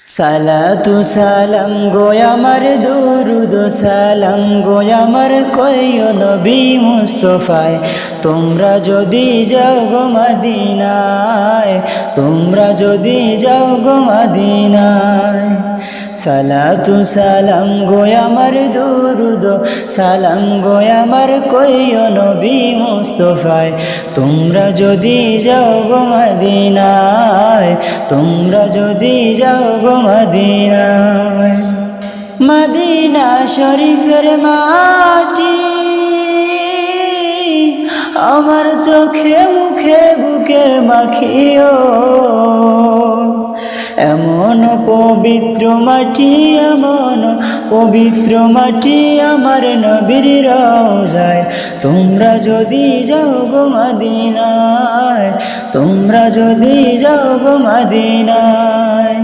সালাতু সালাম গো আমার দুরুদ সালাম গো আমার কইও নবী মুস্তাফায় তোমরা যদি যাও গো মদিনায় তোমরা যদি যাও গো মদিনায় সালাতু সালাম গো আমার দুরুদ সালাম গো আমার কইও নবী মুস্তাফায় তোমরা যদি যাও গো মদিনায় তোমরা যদি যাও গো মদিনায় মদিনা শরীফের মাটি আমার চোখে মুখে বুকে মাখিও এমন পবিত্র মাটি এমন পবিত্র মাটি আমার নবীর রওজায় তোমরা যদি যাও গো মদিনায় তোমরা যদি যাও গো মদিনায়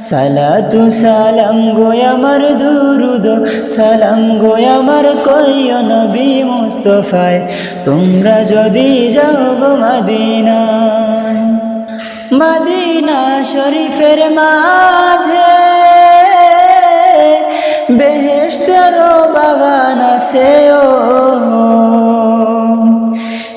সালাতু সালাম গো আমার দুরুদ সালাম গো আমার কইও নবী মুস্তাফায় তোমরা যদি যাও গো মদিনায় মদিনা শরীফের মাঝে বেহেশতের বাগান আছে ও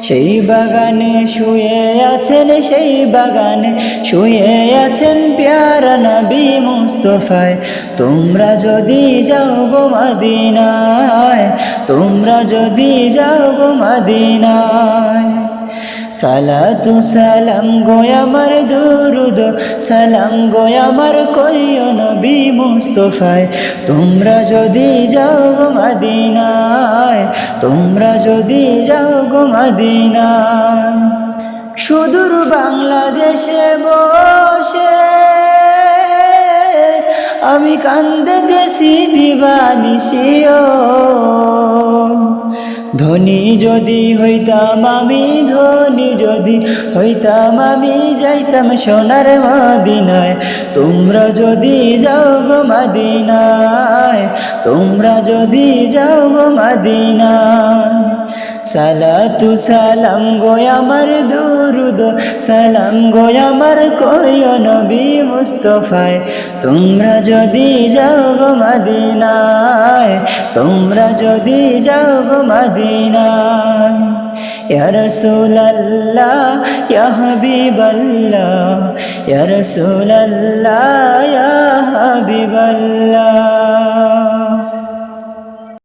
সেই বাগানে শুয়ে আছেন সেই বাগানে শুয়ে আছেন প্যারা নবী মুস্তাফায় তোমরা যদি যাও গো মদিনায় তোমরা যদি যাও গো মদিনায় সালাতু সালাম গো আমার দুরুদ সালাম গো আমার কইও নবী মুস্তাফায় তোমরা যদি যাও গো মদিনায় তোমরা যদি যাও গো মদিনায় সুদূর বাংলাদেশে বসে আমি কান্দিতেছি দিবানিশিও ধনী যদি হইতাম আমি ধনী যদি হইতাম আমি যাইতাম সোনার মদিনায় তোমরা যদি যাও গো মদিনায় তোমরা যদি যাও গো মদিনায় সালাতু সালাম গো আমার দুরুদ সালাম গো আমার কইও নবী মুস্তাফায় তোমরা যদি যাও গো মদিনায় তোমরা যদি যাও গো মদিনায় ইয়া রাসূলুল্লাহ ইয়া হাবিবাল্লাহ ইয়া রাসূলুল্লাহ ইয়া হাবিবাল্লাহ